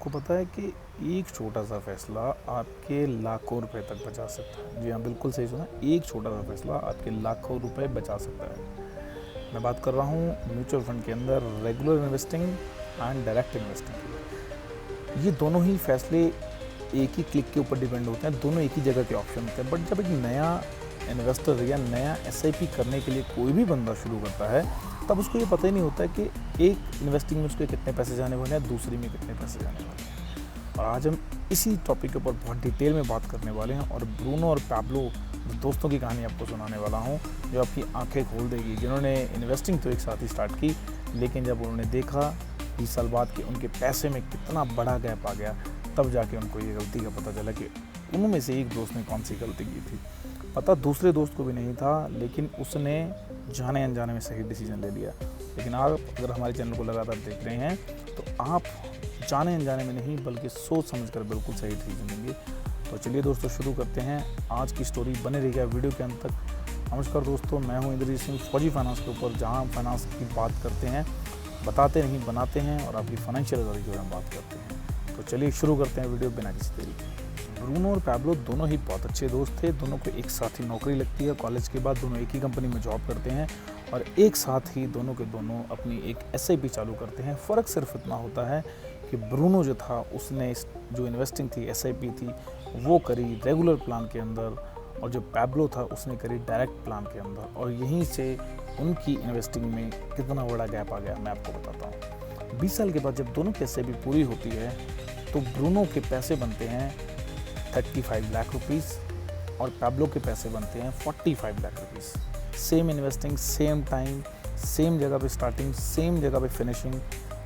आपको पता है कि एक छोटा-सा फ़ैसला आपके लाखों रुपए तक बचा सकता है। जी हाँ, बिल्कुल सही सुना, एक छोटा-सा फ़ैसला आपके लाखों रुपए बचा सकता है। मैं बात कर रहा हूँ म्यूचुअल फंड के अंदर regular investing and direct investing की। ये दोनों ही फ़ैसले एक ही क्लिक के ऊपर डिपेंड होते हैं, दोनों एक ही जगह के ऑप्शन होते हैं। बट जब एक नया इन्वेस्टर या नया एसआईपी करने के लिए कोई भी बंदा शुरू करता है, तब उसको ये पता ही नहीं होता है कि एक इन्वेस्टिंग में उसके कितने पैसे जाने वाले हैं, दूसरी में कितने पैसे जाने वाले हैं। और आज हम इसी टॉपिक के ऊपर बहुत डिटेल में बात करने वाले हैं और ब्रूनो और पैब्लो दोस्तों की कहानी आपको सुनाने वाला हूँ, जो आपकी आंखें खोल देगी। जिन्होंने इन्वेस्टिंग तो एक साथ ही स्टार्ट की, लेकिन जब उन्होंने देखा 20 साल बाद कि उनके पैसे में कितना बड़ा गैप आ गया, तब जाके उनको ये गलती का पता चला कि उनमें से एक दोस्त ने कौन सी गलती की थी। पता दूसरे दोस्त को भी नहीं था, लेकिन उसने जाने अनजाने में सही डिसीजन ले लिया। लेकिन आप अगर हमारे चैनल को लगातार देख रहे हैं, तो आप जाने अनजाने में नहीं बल्कि सोच समझकर बिल्कुल सही डिसीजन लेंगे। तो चलिए दोस्तों, शुरू करते हैं आज की स्टोरी। बने रहिएगा वीडियो के अंत तक। नमस्कार दोस्तों, मैं हूं इंद्रजीत सिंह, फौजी फाइनेंस के ऊपर, जहां हम फाइनेंस की बात करते हैं, बताते नहीं बनाते हैं और आपकी फाइनेंशियल आज़ादी के बारे में बात करते हैं। तो चलिए शुरू करते हैं वीडियो बिना किसी देरी के। ब्रूनो और पैब्लो दोनों ही बहुत अच्छे दोस्त थे। दोनों को एक साथ ही नौकरी लगती है। कॉलेज के बाद दोनों एक ही कंपनी में जॉब करते हैं और एक साथ ही दोनों के दोनों अपनी एक एसआईपी चालू करते हैं। फ़र्क सिर्फ इतना होता है कि ब्रूनो जो था, उसने जो इन्वेस्टिंग थी, एसआईपी थी, वो करी रेगुलर प्लान के अंदर, और जो पैब्लो था उसने करी डायरेक्ट प्लान के अंदर। और यहीं से उनकी इन्वेस्टिंग में कितना बड़ा गैप आ गया, मैं आपको बताता हूँ। 20 साल के बाद जब दोनों की एसआईपी पूरी होती है, तो ब्रूनो के पैसे बनते हैं 35 लाख रुपीज़ और पैब्लो के पैसे बनते हैं 45 lakh rupees. Same investing, same time, same जगह पे स्टार्टिंग, सेम जगह पे फिनिशिंग,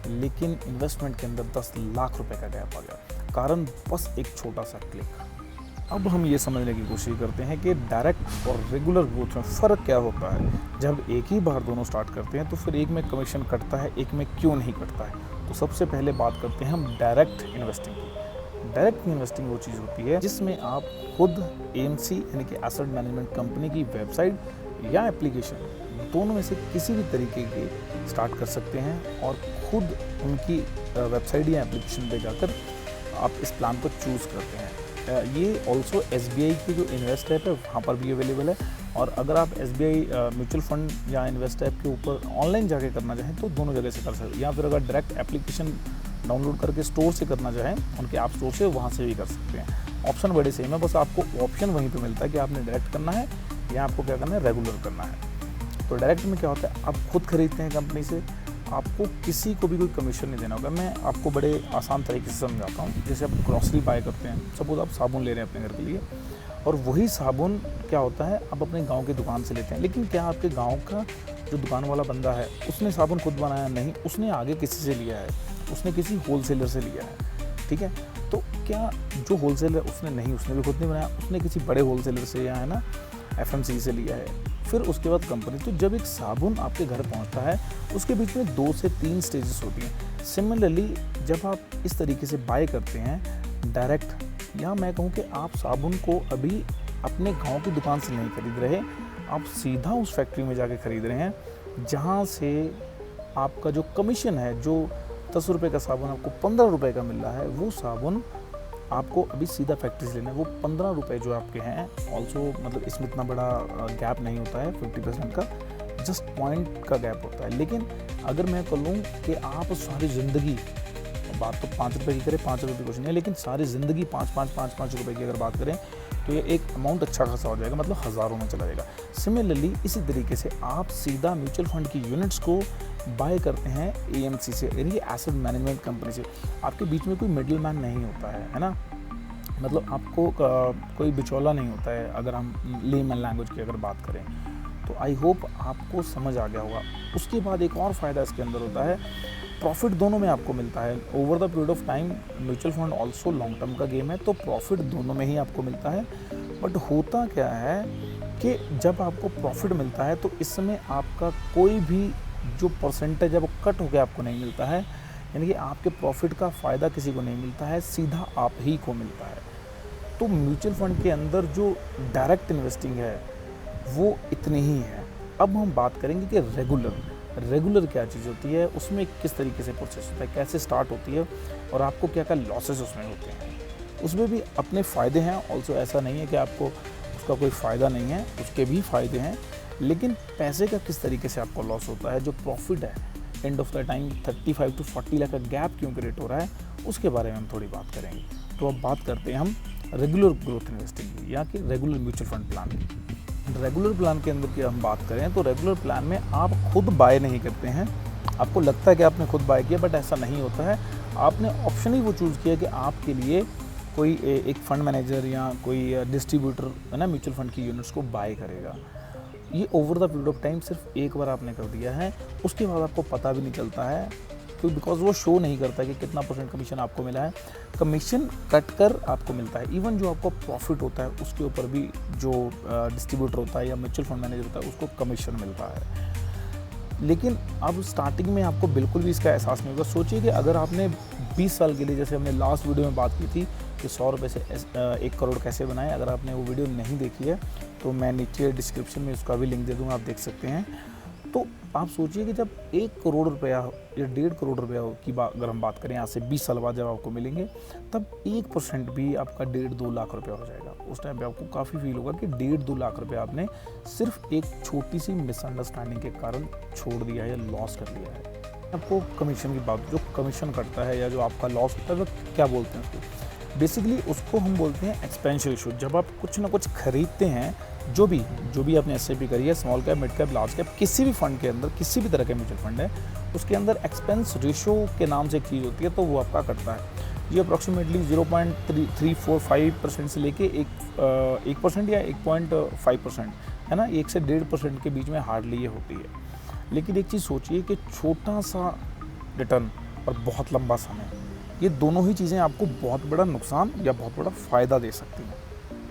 लेकिन इन्वेस्टमेंट के अंदर 10 लाख रुपए का गैप आ गया। कारण बस एक छोटा सा क्लिक। अब हम ये समझने की कोशिश करते हैं कि डायरेक्ट और रेगुलर ग्रोथ में फ़र्क क्या होता है। जब एक ही बार दोनों स्टार्ट करते हैं, तो फिर एक में कमीशन कटता है, एक में क्यों नहीं कटता है। तो सबसे पहले बात करते हैं हम डायरेक्ट इन्वेस्टिंग की। डायरेक्ट इन्वेस्टिंग वो चीज़ होती है जिसमें आप खुद एएमसी यानी कि एसेट मैनेजमेंट कंपनी की वेबसाइट या एप्लीकेशन, दोनों में से किसी भी तरीके के स्टार्ट कर सकते हैं और खुद उनकी वेबसाइट या एप्लीकेशन पे जाकर आप इस प्लान को चूज़ करते हैं। ये ऑल्सो एसबीआई की जो इन्वेस्ट ऐप है, वहाँ पर भी अवेलेबल है। और अगर आप एसबीआई म्यूचुअल फंड या इन्वेस्ट ऐप के ऊपर ऑनलाइन जाके करना चाहें, तो दोनों जगह से कर सकते हैं। या फिर अगर डायरेक्ट एप्लीकेशन डाउनलोड करके स्टोर से करना चाहें, उनके ऐप स्टोर से, वहाँ से भी कर सकते हैं। ऑप्शन बड़े सेम है, बस आपको ऑप्शन वहीं पे मिलता है कि आपने डायरेक्ट करना है या आपको क्या करना है, रेगुलर करना है। तो डायरेक्ट में क्या होता है, आप खुद खरीदते हैं कंपनी से, आपको किसी को भी कोई कमीशन नहीं देना होगा। मैं आपको बड़े आसान तरीके से समझाता हूँ। जैसे आप ग्रॉसरी बाय करते हैं, सपोज आप साबुन ले रहे हैं अपने घर के लिए, और वही साबुन क्या होता है, आप अपने गाँव की दुकान से लेते हैं। लेकिन क्या आपके गाँव का जो दुकान वाला बंदा है, उसने साबुन खुद बनाया नहीं, उसने आगे किसी से लिया है, उसने किसी होलसेलर से लिया है, ठीक है। तो क्या जो होलसेलर उसने नहीं, उसने भी खुद नहीं बनाया, उसने किसी बड़े होलसेलर से या है ना एफएमसी से लिया है, फिर उसके बाद कंपनी। तो जब एक साबुन आपके घर पहुंचता है, उसके बीच में 2 से 3 स्टेजेस होती हैं। सिमिलरली जब आप इस तरीके से बाय करते हैं डायरेक्ट, या मैं कहूँ कि आप साबुन को अभी अपने गाँव की दुकान से नहीं खरीद रहे, आप सीधा उस फैक्ट्री में जाके खरीद रहे हैं, जहाँ से आपका जो कमीशन है, जो 10 रुपये का साबुन आपको 15 रुपये का मिल रहा है, वो साबुन आपको अभी सीधा फैक्ट्री से लेना है। वो 15 रुपये जो आपके हैं, ऑल्सो मतलब इसमें इतना बड़ा गैप नहीं होता है 50% का, जस्ट पॉइंट का गैप होता है। लेकिन अगर मैं कर लूँ कि आप सारी ज़िंदगी, बात तो 5 रुपये की करें, 5 रुपये कुछ नहीं है, लेकिन सारी ज़िंदगी 5 रुपये की अगर बात करें, तो ये एक अमाउंट अच्छा खासा हो जाएगा, मतलब हज़ारों में चला जाएगा। सिमिलरली इसी तरीके से आप सीधा म्यूचुअल फंड की यूनिट्स को बाय करते हैं एएमसी से, यानी कि एसेट मैनेजमेंट कंपनी से। आपके बीच में कोई मिडिल मैन नहीं होता है ना, मतलब आपको कोई बिचौला नहीं होता है। अगर हम लेमन लैंग्वेज की अगर बात करें, तो आई होप आपको समझ आ गया होगा। उसके बाद एक और फ़ायदा इसके अंदर होता है, प्रॉफिट दोनों में आपको मिलता है over the period of time. Mutual fund also long term का गेम है, तो प्रॉफिट दोनों में ही आपको मिलता है। बट होता क्या है कि जब आपको प्रॉफिट मिलता है, तो इस समय आपका कोई भी जो परसेंटेज है वो कट होकर आपको नहीं मिलता है, यानी कि आपके प्रॉफिट का फ़ायदा किसी को नहीं मिलता है, सीधा आप ही को मिलता है। तो म्यूचुअल फंड के अंदर जो डायरेक्ट इन्वेस्टिंग है, वो इतनी ही है। अब हम बात करेंगे कि रेगुलर क्या चीज़ होती है, उसमें किस तरीके से प्रोसेस होता है, कैसे स्टार्ट होती है और आपको क्या क्या लॉसेस उसमें होते हैं। उसमें भी अपने फ़ायदे हैं ऑल्सो, ऐसा नहीं है कि आपको उसका कोई फ़ायदा नहीं है, उसके भी फ़ायदे हैं, लेकिन पैसे का किस तरीके से आपको लॉस होता है, जो प्रॉफिट है end of the time 35 to 40 lakh का गैप क्यों क्रिएट हो रहा है, उसके बारे में हम थोड़ी बात करेंगे। तो अब बात करते हैं हम रेगुलर ग्रोथ इन्वेस्टिंग की या कि रेगुलर म्यूचुअल फंड प्लान की। रेगुलर प्लान के अंदर की हम बात करें तो रेगुलर प्लान में आप खुद बाय नहीं करते हैं। आपको लगता है कि आपने खुद बाय किया, बट ऐसा नहीं होता है। आपने ऑप्शन ही वो चूज़ किया कि आपके लिए कोई एक फंड मैनेजर या कोई डिस्ट्रीब्यूटर है ना म्यूचुअल फंड की यूनिट्स को बाय करेगा। ये over the period of time सिर्फ एक बार आपने कर दिया है, उसके बाद आपको पता भी नहीं चलता है, तो बिकॉज वो शो नहीं करता कि कितना % कमीशन आपको मिला है। कमीशन कट कर आपको मिलता है। इवन जो आपको प्रॉफिट होता है उसके ऊपर भी जो डिस्ट्रीब्यूटर होता है या म्यूचुअल फंड मैनेजर होता है उसको कमीशन मिलता है। लेकिन अब स्टार्टिंग में आपको बिल्कुल भी इसका एहसास नहीं होगा। सोचिए कि अगर आपने 20 साल के लिए, जैसे हमने लास्ट वीडियो में बात की थी कि 100 रुपये से 1 करोड़ कैसे बनाएं, अगर आपने वो वीडियो नहीं देखी है तो मैं नीचे डिस्क्रिप्शन में उसका भी लिंक दे दूँगा, आप देख सकते हैं। तो आप सोचिए कि जब 1 करोड़ रुपया या 1.5 करोड़ रुपया की बात अगर हम बात करें आज से 20 साल बाद जब आपको मिलेंगे, तब 1% भी आपका 1.5-2 लाख रुपया हो जाएगा। उस टाइम पे आपको काफ़ी फील होगा कि 1.5-2 लाख रुपया आपने सिर्फ एक छोटी सी मिसअंडरस्टैंडिंग के कारण छोड़ दिया है या लॉस कर लिया है। आपको कमीशन की बात, जो कमीशन कटता है या जो आपका लॉस होता है वो क्या बोलते हैं उसको, बेसिकली उसको हम बोलते हैं एक्सपेंशन इशू। जब आप कुछ ना कुछ खरीदते हैं, जो भी आपने एसआईपी करी है, small cap, mid cap, large cap, किसी भी फंड के अंदर, किसी भी तरह का म्यूचुअल फंड है, उसके अंदर एक्सपेंस रेशो के नाम से एक चीज़ होती है, तो वो आपका कटता है। ये अप्रॉक्सीमेटली 0.345% से लेके 1% या 1.5% है ना, 1 से 1.5% के बीच में हार्डली ये होती है। लेकिन एक चीज़ सोचिए कि छोटा सा रिटर्न और बहुत लंबा समय, ये दोनों ही चीज़ें आपको बहुत बड़ा नुकसान या बहुत बड़ा फ़ायदा दे सकती हैं।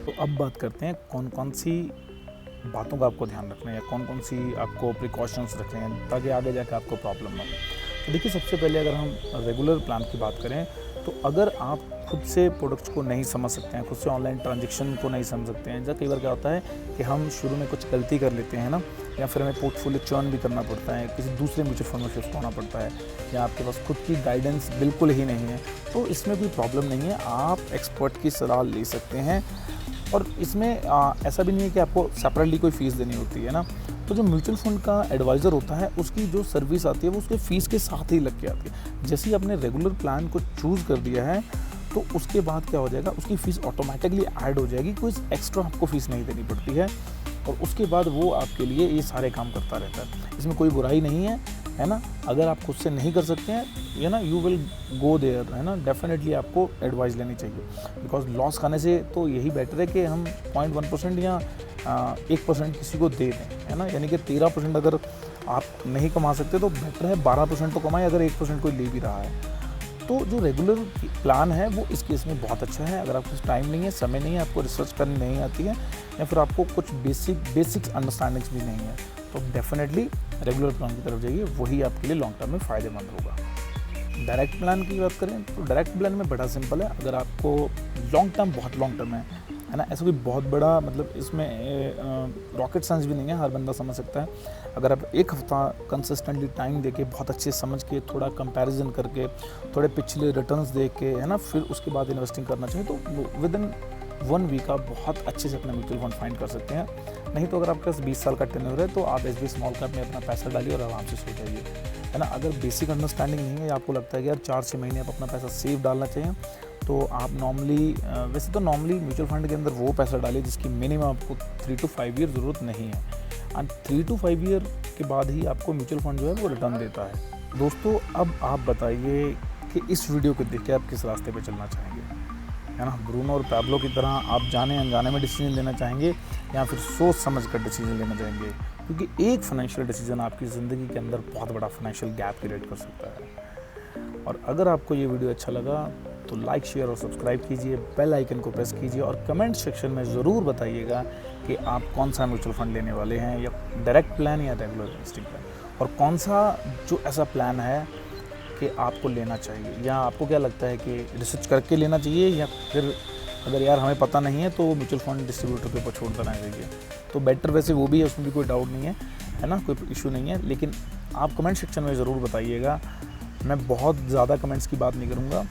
तो अब बात करते हैं कौन कौन सी बातों का आपको ध्यान रखना है या कौन कौन सी आपको प्रिकॉशंस रखने हैं ताकि आगे जाकर आपको प्रॉब्लम ना हो। तो देखिए, सबसे पहले अगर हम रेगुलर प्लान की बात करें तो अगर आप खुद से प्रोडक्ट्स को नहीं समझ सकते हैं, खुद से ऑनलाइन ट्रांजेक्शन को नहीं समझ सकते हैं, जब कई बार क्या होता है कि हम शुरू में कुछ गलती कर लेते हैं ना, या फिर हमें पोर्टफोलियो चर्न भी करना पड़ता है, किसी दूसरे म्यूचुअल फंड में शिफ्ट होना पड़ता है, या आपके पास खुद की गाइडेंस बिल्कुल ही नहीं है, तो इसमें कोई प्रॉब्लम नहीं है। आप एक्सपर्ट की सलाह ले सकते हैं और इसमें ऐसा भी नहीं है कि आपको सेपरेटली कोई फ़ीस देनी होती है ना। तो जो म्यूचुअल फंड का एडवाइज़र होता है उसकी जो सर्विस आती है वो उसके फ़ीस के साथ ही लग के आती है। जैसे ही आपने रेगुलर प्लान को चूज़ कर दिया है तो उसके बाद क्या हो जाएगा, उसकी फ़ीस ऑटोमेटिकली ऐड हो जाएगी, कोई एक्स्ट्रा आपको फ़ीस नहीं देनी पड़ती है और उसके बाद वो आपके लिए ये सारे काम करता रहता है। इसमें कोई बुराई नहीं है ना। अगर आप खुद से नहीं कर सकते हैं, ये ना, यू विल गो देयर, है ना, डेफिनेटली आपको एडवाइस लेनी चाहिए, बिकॉज लॉस खाने से तो यही बेटर है कि हम 0.1% या 1% किसी को दे दें, है ना। यानी कि 13% अगर आप नहीं कमा सकते तो बेटर है 12% तो कमाएं अगर 1% कोई ले भी रहा है। तो जो रेगुलर प्लान है वो इस केस में बहुत अच्छा है। अगर आपके पास टाइम नहीं है, समय नहीं है, आपको रिसर्च करनी नहीं आती है, या फिर आपको कुछ बेसिक्स अंडरस्टैंडिंग्स भी नहीं है, तो डेफिनेटली रेगुलर प्लान की तरफ जाइए, वही आपके लिए लॉन्ग टर्म में फ़ायदेमंद होगा। डायरेक्ट प्लान की बात करें तो डायरेक्ट प्लान में बड़ा सिंपल है। अगर आपको लॉन्ग टर्म, बहुत लॉन्ग टर्म है ना, ऐसा कोई बहुत बड़ा, मतलब इसमें रॉकेट साइंस भी नहीं है, हर बंदा समझ सकता है। अगर आप एक हफ्ता कंसिस्टेंटली टाइम देके, बहुत अच्छे समझ के, थोड़ा कंपैरिजन करके, थोड़े पिछले रिटर्न्स देख के, है ना, फिर उसके बाद इन्वेस्टिंग करना चाहिए, तो विद इन 1 वीक आप बहुत अच्छे से अपना म्यूचुअल फंड फाइंड कर सकते हैं। नहीं तो अगर आपके पास 20 साल का टेन्योर है तो आप एसबीआई स्मॉल कैप में अपना पैसा डालिए और आराम से सो जाइए, है ना। अगर बेसिक अंडरस्टैंडिंग नहीं है, आपको लगता है कि यार 4-6 महीने आप अपना पैसा सेव डालना चाहिए, तो आप नॉर्मली, वैसे तो नॉर्मली म्यूचुअल फंड के अंदर वो पैसा डालिए जिसकी मिनिमम आपको 3 to 5 ईयर ज़रूरत नहीं है, एंड 3 to 5 ईयर के बाद ही आपको म्यूचुअल फंड जो है वो रिटर्न देता है। दोस्तों, अब आप बताइए कि इस वीडियो को देख के आप किस रास्ते पे चलना चाहेंगे, है ना। ब्रूनो और पैब्लो की तरह आप जाने अनजाने में डिसीजन लेना चाहेंगे या फिर सोच समझ कर डिसीजन लेना चाहेंगे, क्योंकि एक फाइनेंशियल डिसीजन आपकी ज़िंदगी के अंदर बहुत बड़ा फाइनेंशियल गैप क्रिएट कर सकता है। और अगर आपको ये वीडियो अच्छा लगा तो लाइक, शेयर और सब्सक्राइब कीजिए, बेल आइकन को प्रेस कीजिए और कमेंट सेक्शन में ज़रूर बताइएगा कि आप कौन सा म्यूचुअल फंड लेने वाले हैं, या डायरेक्ट प्लान या रेगुलर इन्वेस्टिंग प्लान, और कौन सा जो ऐसा प्लान है कि आपको लेना चाहिए, या आपको क्या लगता है कि रिसर्च करके लेना चाहिए, या फिर अगर यार हमें पता नहीं है तो म्यूचुअल फंड डिस्ट्रीब्यूटर के ऊपर छोड़ देना चाहिए। तो बेटर वैसे वो भी है, उसमें भी कोई डाउट नहीं है है ना, कोई इशू नहीं है। लेकिन आप कमेंट सेक्शन में ज़रूर बताइएगा, मैं बहुत ज़्यादा कमेंट्स की बात नहीं करूँगा,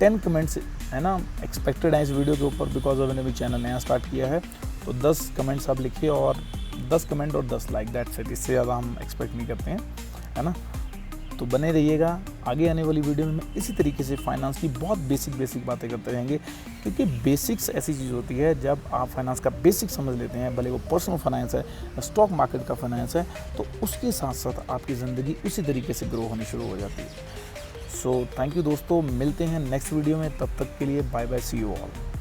10 कमेंट्स है ना एक्सपेक्टेड हैं इस वीडियो के ऊपर, बिकॉज मैंने भी चैनल नया स्टार्ट किया है। तो 10 कमेंट्स आप लिखिए, और 10 कमेंट और 10 लाइक, दैट्स इट, इससे ज़्यादा हम एक्सपेक्ट नहीं करते हैं, है ना। तो बने रहिएगा, आगे आने वाली वीडियो में मैं इसी तरीके से फाइनेंस की बहुत बेसिक बातें करते रहेंगे, क्योंकि बेसिक्स ऐसी चीज़ होती है, जब आप फाइनेंस का बेसिक समझ लेते हैं, भले वो पर्सनल फाइनेंस है, स्टॉक मार्केट का फाइनेंस है, तो उसके साथ साथ आपकी ज़िंदगी उसी तरीके से ग्रो होनी शुरू हो जाती है। सो थैंक यू दोस्तों, मिलते हैं नेक्स्ट वीडियो में, तब तक के लिए bye bye, see you all.